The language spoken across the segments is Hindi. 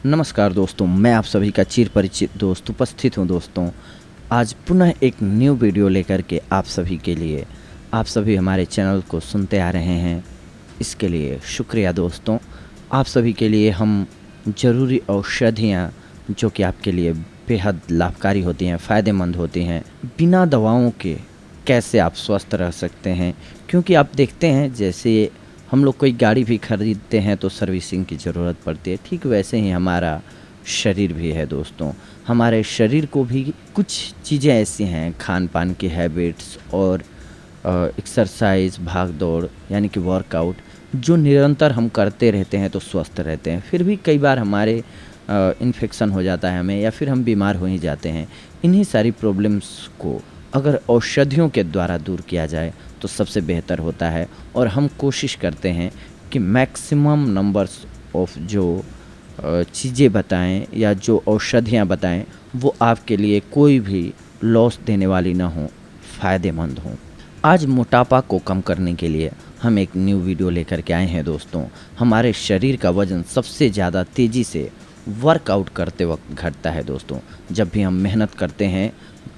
नमस्कार दोस्तों, मैं आप सभी का चिर परिचित दोस्त उपस्थित हूँ दोस्तों। आज पुनः एक न्यू वीडियो लेकर के आप सभी के लिए, आप सभी हमारे चैनल को सुनते आ रहे हैं, इसके लिए शुक्रिया दोस्तों। आप सभी के लिए हम ज़रूरी औषधियाँ जो कि आपके लिए बेहद लाभकारी होती हैं, फ़ायदेमंद होती हैं, बिना दवाओं के कैसे आप स्वस्थ रह सकते हैं। क्योंकि आप देखते हैं जैसे हम लोग कोई गाड़ी भी खरीदते हैं तो सर्विसिंग की ज़रूरत पड़ती है, ठीक वैसे ही हमारा शरीर भी है दोस्तों। हमारे शरीर को भी कुछ चीज़ें ऐसी हैं, खान पान की हैबिट्स और एक्सरसाइज, भाग दौड़ यानी कि वर्कआउट जो निरंतर हम करते रहते हैं तो स्वस्थ रहते हैं। फिर भी कई बार हमारे इन्फेक्शन हो जाता है हमें, या फिर हम बीमार हो ही जाते हैं। इन्हीं सारी प्रॉब्लम्स को अगर औषधियों के द्वारा दूर किया जाए तो सबसे बेहतर होता है। और हम कोशिश करते हैं कि मैक्सिमम नंबर्स ऑफ जो चीज़ें बताएं या जो औषधियाँ बताएं वो आपके लिए कोई भी लॉस देने वाली ना हो, फ़ायदेमंद हों। आज मोटापा को कम करने के लिए हम एक न्यू वीडियो लेकर के आए हैं दोस्तों। हमारे शरीर का वज़न सबसे ज़्यादा तेज़ी से वर्कआउट करते वक्त घटता है दोस्तों। जब भी हम मेहनत करते हैं,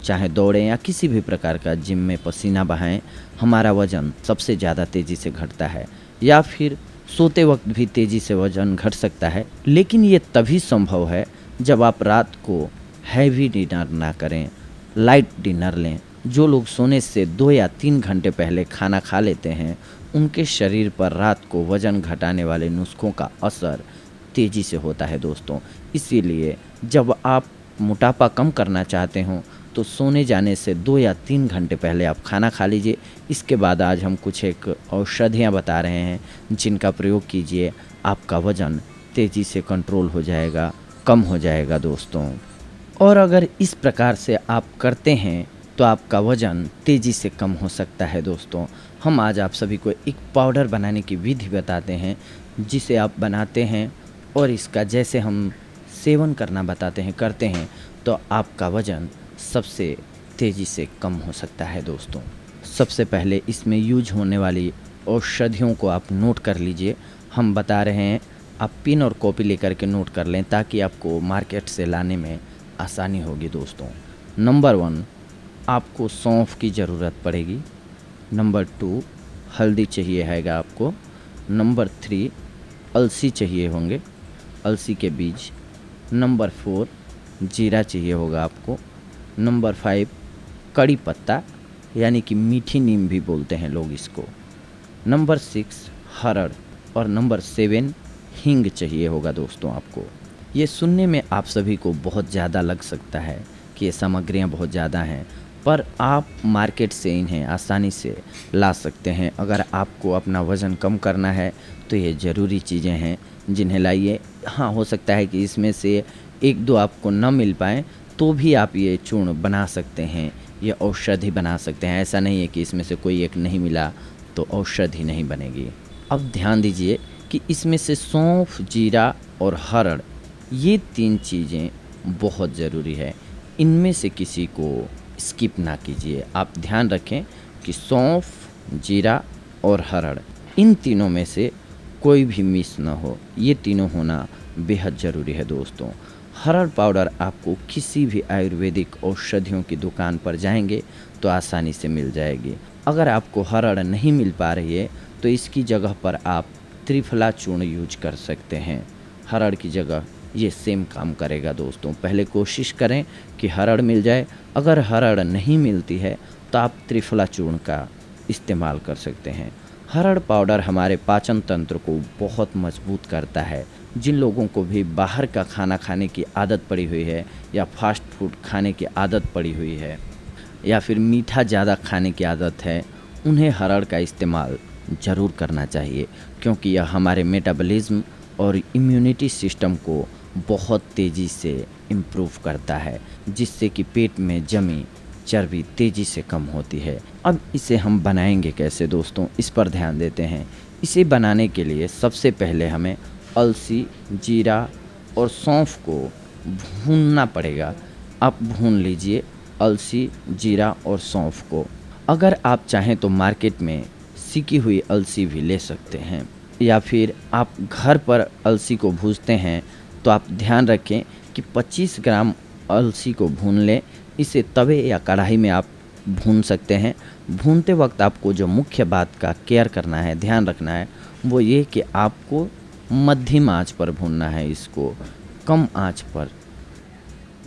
चाहे दौड़ें या किसी भी प्रकार का जिम में पसीना बहाएं, हमारा वज़न सबसे ज़्यादा तेज़ी से घटता है। या फिर सोते वक्त भी तेज़ी से वज़न घट सकता है, लेकिन ये तभी संभव है जब आप रात को हैवी डिनर ना करें, लाइट डिनर लें। जो लोग सोने से 2 या 3 घंटे पहले खाना खा लेते हैं, उनके शरीर पर रात को वज़न घटाने वाले नुस्खों का असर तेज़ी से होता है दोस्तों। इसीलिए जब आप मोटापा कम करना चाहते हों तो सोने जाने से 2 या 3 घंटे पहले आप खाना खा लीजिए। इसके बाद आज हम कुछ एक औषधियाँ बता रहे हैं जिनका प्रयोग कीजिए, आपका वज़न तेज़ी से कंट्रोल हो जाएगा, कम हो जाएगा दोस्तों। और अगर इस प्रकार से आप करते हैं तो आपका वज़न तेज़ी से कम हो सकता है दोस्तों। हम आज आप सभी को एक पाउडर बनाने की विधि बताते हैं, जिसे आप बनाते हैं और इसका जैसे हम सेवन करना बताते हैं, करते हैं, तो आपका वज़न सबसे तेज़ी से कम हो सकता है दोस्तों। सबसे पहले इसमें यूज होने वाली औषधियों को आप नोट कर लीजिए। हम बता रहे हैं, आप पेन और कॉपी लेकर के नोट कर लें ताकि आपको मार्केट से लाने में आसानी होगी दोस्तों। नंबर 1, आपको सौंफ की ज़रूरत पड़ेगी। नंबर 2, हल्दी चाहिए हैगा आपको। नंबर 3, अलसी चाहिए होंगे, अलसी के बीज। नंबर 4, जीरा चाहिए होगा आपको। नंबर 5, कड़ी पत्ता यानी कि मीठी नीम भी बोलते हैं लोग इसको। नंबर 6, हरड़। और नंबर 7, हींग चाहिए होगा दोस्तों आपको। ये सुनने में आप सभी को बहुत ज़्यादा लग सकता है कि ये सामग्रियाँ बहुत ज़्यादा हैं, पर आप मार्केट से इन्हें आसानी से ला सकते हैं। अगर आपको अपना वज़न कम करना है तो ये ज़रूरी चीज़ें हैं जिन्हें लाइए। हाँ, हो सकता है कि इसमें से 1-2 आपको न मिल पाएँ, तो भी आप ये चूर्ण बना सकते हैं, ये औषधि बना सकते हैं। ऐसा नहीं है कि इसमें से कोई एक नहीं मिला तो औषधि नहीं बनेगी। अब ध्यान दीजिए कि इसमें से सौंफ, जीरा और हरड़, ये 3 चीज़ें बहुत ज़रूरी है। इनमें से किसी को स्किप ना कीजिए। आप ध्यान रखें कि सौंफ, जीरा और हरड़, इन तीनों में से कोई भी मिस ना हो। ये तीनों होना बेहद ज़रूरी है दोस्तों। हरड़ पाउडर आपको किसी भी आयुर्वेदिक औषधियों की दुकान पर जाएंगे तो आसानी से मिल जाएगी। अगर आपको हरड़ नहीं मिल पा रही है तो इसकी जगह पर आप त्रिफला चूर्ण यूज कर सकते हैं। हरड़ की जगह ये सेम काम करेगा दोस्तों। पहले कोशिश करें कि हरड़ मिल जाए। अगर हरड़ नहीं मिलती है तो आप त्रिफला चूर्ण का इस्तेमाल कर सकते हैं। हरड़ पाउडर हमारे पाचन तंत्र को बहुत मजबूत करता है। जिन लोगों को भी बाहर का खाना खाने की आदत पड़ी हुई है, या फास्ट फूड खाने की आदत पड़ी हुई है, या फिर मीठा ज़्यादा खाने की आदत है, उन्हें हरड़ का इस्तेमाल ज़रूर करना चाहिए, क्योंकि यह हमारे मेटाबॉलिज्म और इम्यूनिटी सिस्टम को बहुत तेज़ी से इम्प्रूव करता है, जिससे कि पेट में जमी चर्बी तेज़ी से कम होती है। अब इसे हम बनाएंगे कैसे दोस्तों, इस पर ध्यान देते हैं। इसे बनाने के लिए सबसे पहले हमें अलसी, जीरा और सौंफ को भूनना पड़ेगा। आप भून लीजिए अलसी, जीरा और सौंफ को। अगर आप चाहें तो मार्केट में सिकी हुई अलसी भी ले सकते हैं, या फिर आप घर पर अलसी को भूनते हैं तो आप ध्यान रखें कि 25 ग्राम अलसी को भून लें। इसे तवे या कढ़ाई में आप भून सकते हैं। भूनते वक्त आपको जो मुख्य बात का केयर करना है, ध्यान रखना है, वो ये कि आपको मध्यम आंच पर भूनना है। इसको कम आंच पर,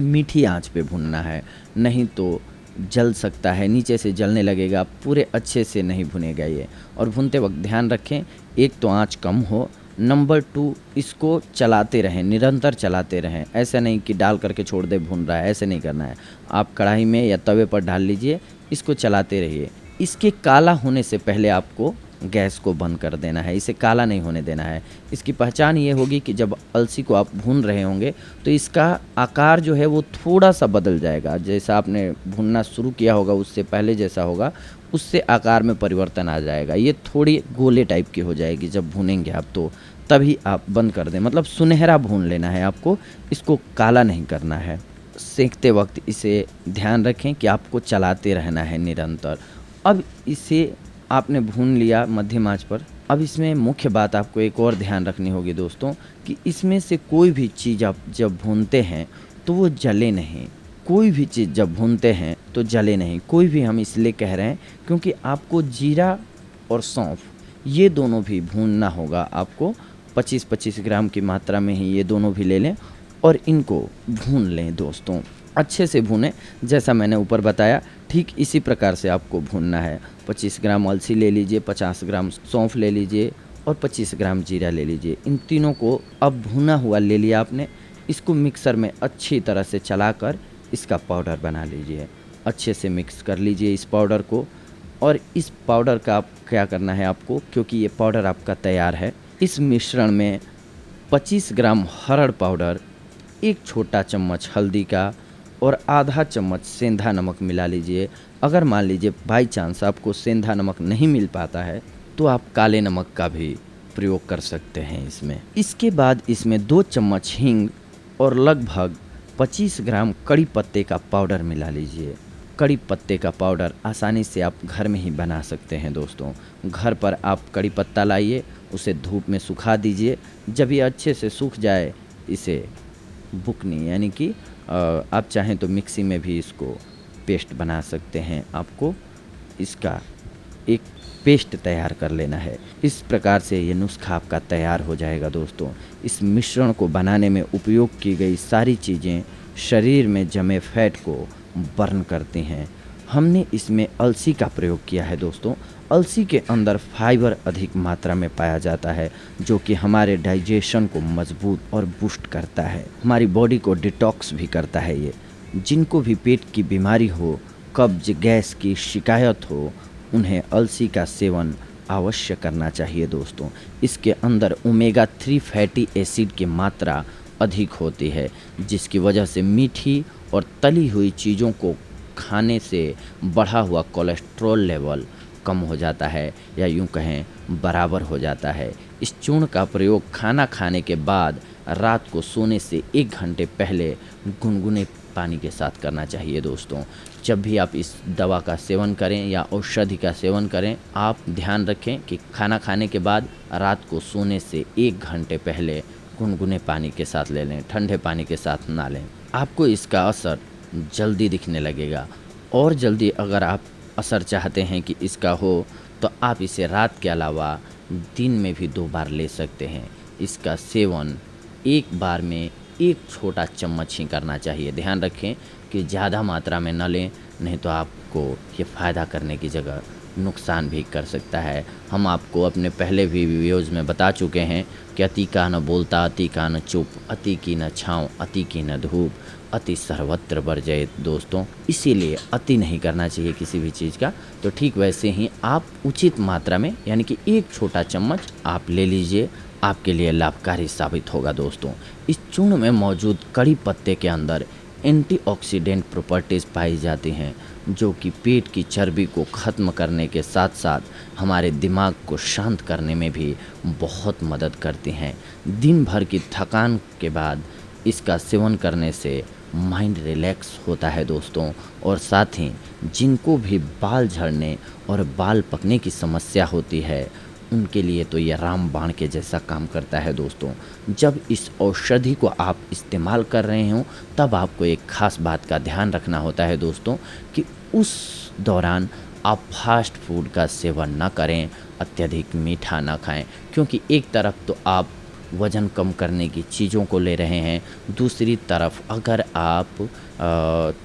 मीठी आंच पे भूनना है, नहीं तो जल सकता है, नीचे से जलने लगेगा, पूरे अच्छे से नहीं भुनेगा ये। और भूनते वक्त ध्यान रखें, एक तो आंच कम हो, नंबर 2 इसको चलाते रहें, निरंतर चलाते रहें। ऐसा नहीं कि डाल करके छोड़ दे भून रहा है, ऐसे नहीं करना है। आप कढ़ाई में या तवे पर डाल लीजिए, इसको चलाते रहिए। इसके काला होने से पहले आपको गैस को बंद कर देना है, इसे काला नहीं होने देना है। इसकी पहचान ये होगी कि जब अलसी को आप भून रहे होंगे तो इसका आकार जो है वो थोड़ा सा बदल जाएगा। जैसा आपने भूनना शुरू किया होगा उससे पहले जैसा होगा, उससे आकार में परिवर्तन आ जाएगा। ये थोड़ी गोले टाइप की हो जाएगी जब भूनेंगे आप, तो तभी आप बंद कर दें। मतलब सुनहरा भून लेना है आपको, इसको काला नहीं करना है। सेंकते वक्त इसे ध्यान रखें कि आपको चलाते रहना है निरंतर। अब इसे आपने भून लिया मध्यम आंच पर। अब इसमें मुख्य बात आपको एक और ध्यान रखनी होगी दोस्तों, कि इसमें से कोई भी चीज़ आप जब भूनते हैं तो वो जले नहीं। कोई भी चीज़ जब भूनते हैं तो जले नहीं। कोई भी हम इसलिए कह रहे हैं क्योंकि आपको जीरा और सौंफ ये दोनों भी भूनना होगा। आपको 25-25 ग्राम की मात्रा में ही ये दोनों भी ले लें और इनको भून लें दोस्तों, अच्छे से भूनें। जैसा मैंने ऊपर बताया ठीक इसी प्रकार से आपको भूनना है। 25 ग्राम अलसी ले लीजिए, 50 ग्राम सौंफ ले लीजिए और 25 ग्राम जीरा ले लीजिए। इन तीनों को अब भुना हुआ ले लिया आपने। इसको मिक्सर में अच्छी तरह से चलाकर इसका पाउडर बना लीजिए। अच्छे से मिक्स कर लीजिए इस पाउडर को। और इस पाउडर का आप क्या करना है आपको, क्योंकि ये पाउडर आपका तैयार है, इस मिश्रण में 25 ग्राम हरड़ पाउडर, 1 छोटा चम्मच हल्दी का और आधा चम्मच सेंधा नमक मिला लीजिए। अगर मान लीजिए बाई चांस आपको सेंधा नमक नहीं मिल पाता है तो आप काले नमक का भी प्रयोग कर सकते हैं इसमें। इसके बाद इसमें 2 चम्मच हींग और लगभग 25 ग्राम कड़ी पत्ते का पाउडर मिला लीजिए। कड़ी पत्ते का पाउडर आसानी से आप घर में ही बना सकते हैं दोस्तों। घर पर आप कड़ी पत्ता लाइए, उसे धूप में सुखा दीजिए। जब ये अच्छे से सूख जाए इसे बुकनी यानी कि आप चाहें तो मिक्सी में भी इसको पेस्ट बना सकते हैं। आपको इसका एक पेस्ट तैयार कर लेना है। इस प्रकार से ये नुस्खा आपका तैयार हो जाएगा दोस्तों। इस मिश्रण को बनाने में उपयोग की गई सारी चीज़ें शरीर में जमे फैट को बर्न करती हैं। हमने इसमें अलसी का प्रयोग किया है दोस्तों। अलसी के अंदर फाइबर अधिक मात्रा में पाया जाता है, जो कि हमारे डाइजेशन को मजबूत और बूस्ट करता है, हमारी बॉडी को डिटॉक्स भी करता है। ये जिनको भी पेट की बीमारी हो, कब्ज गैस की शिकायत हो, उन्हें अलसी का सेवन अवश्य करना चाहिए दोस्तों। इसके अंदर ओमेगा 3 फैटी एसिड की मात्रा अधिक होती है, जिसकी वजह से मीठी और तली हुई चीज़ों को खाने से बढ़ा हुआ कोलेस्ट्रॉल लेवल कम हो जाता है, या यूं कहें बराबर हो जाता है। इस चूर्ण का प्रयोग खाना खाने के बाद रात को सोने से 1 घंटे पहले गुनगुने पानी के साथ करना चाहिए दोस्तों। जब भी आप इस दवा का सेवन करें या औषधि का सेवन करें, आप ध्यान रखें कि खाना खाने के बाद रात को सोने से 1 घंटे पहले गुनगुने पानी के साथ ले लें, ठंडे पानी के साथ ना लें। आपको इसका असर जल्दी दिखने लगेगा। और जल्दी अगर आप असर चाहते हैं कि इसका हो, तो आप इसे रात के अलावा दिन में भी 2 बार ले सकते हैं। इसका सेवन एक बार में 1 छोटा चम्मच ही करना चाहिए। ध्यान रखें कि ज़्यादा मात्रा में न लें, नहीं तो आपको ये फ़ायदा करने की जगह नुकसान भी कर सकता है। हम आपको अपने पहले भी वीडियोज़ में बता चुके हैं कि अति का न बोलता, अति का न चुप, अति की न छाँव, अति की न धूप, अति सर्वत्र वर्जयेत दोस्तों। इसीलिए अति नहीं करना चाहिए किसी भी चीज़ का। तो ठीक वैसे ही आप उचित मात्रा में, यानी कि 1 छोटा चम्मच आप ले लीजिए, आपके लिए लाभकारी साबित होगा दोस्तों। इस चूर्ण में मौजूद कड़ी पत्ते के अंदर एंटीऑक्सीडेंट प्रॉपर्टीज़ पाई जाती हैं, जो कि पेट की चर्बी को ख़त्म करने के साथ साथ हमारे दिमाग को शांत करने में भी बहुत मदद करती हैं। दिन भर की थकान के बाद इसका सेवन करने से माइंड रिलैक्स होता है दोस्तों। और साथ ही जिनको भी बाल झड़ने और बाल पकने की समस्या होती है, उनके लिए तो ये रामबाण के जैसा काम करता है दोस्तों। जब इस औषधि को आप इस्तेमाल कर रहे हों तब आपको एक ख़ास बात का ध्यान रखना होता है दोस्तों कि उस दौरान आप फास्ट फूड का सेवन ना करें, अत्यधिक मीठा ना खाएं, क्योंकि एक तरफ तो आप वज़न कम करने की चीज़ों को ले रहे हैं, दूसरी तरफ अगर आप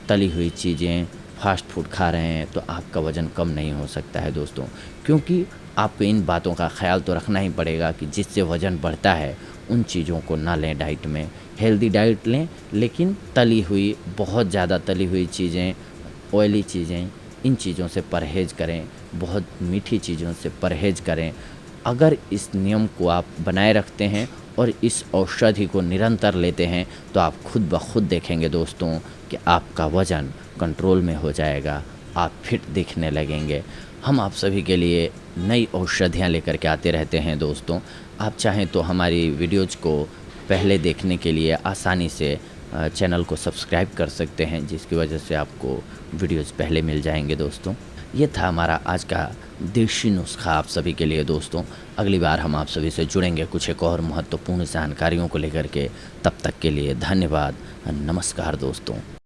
तली हुई चीज़ें फास्ट फूड खा रहे हैं तो आपका वज़न कम नहीं हो सकता है दोस्तों। क्योंकि आपको इन बातों का ख़्याल तो रखना ही पड़ेगा कि जिससे वज़न बढ़ता है उन चीज़ों को ना लें डाइट में। हेल्दी डाइट लें, लेकिन तली हुई, बहुत ज़्यादा तली हुई चीज़ें, ऑयली चीज़ें, इन चीज़ों से परहेज़ करें, बहुत मीठी चीज़ों से परहेज़ करें। अगर इस नियम को आप बनाए रखते हैं और इस औषधि को निरंतर लेते हैं तो आप खुद ब खुद देखेंगे दोस्तों कि आपका वज़न कंट्रोल में हो जाएगा, आप फिट दिखने लगेंगे। हम आप सभी के लिए नई औषधियाँ लेकर के आते रहते हैं दोस्तों। आप चाहें तो हमारी वीडियोज़ को पहले देखने के लिए आसानी से चैनल को सब्सक्राइब कर सकते हैं, जिसकी वजह से आपको वीडियोज़ पहले मिल जाएंगे दोस्तों। ये था हमारा आज का देशी नुस्खा आप सभी के लिए दोस्तों। अगली बार हम आप सभी से जुड़ेंगे कुछ एक और महत्वपूर्ण जानकारियों को लेकर के। तब तक के लिए धन्यवाद, नमस्कार दोस्तों।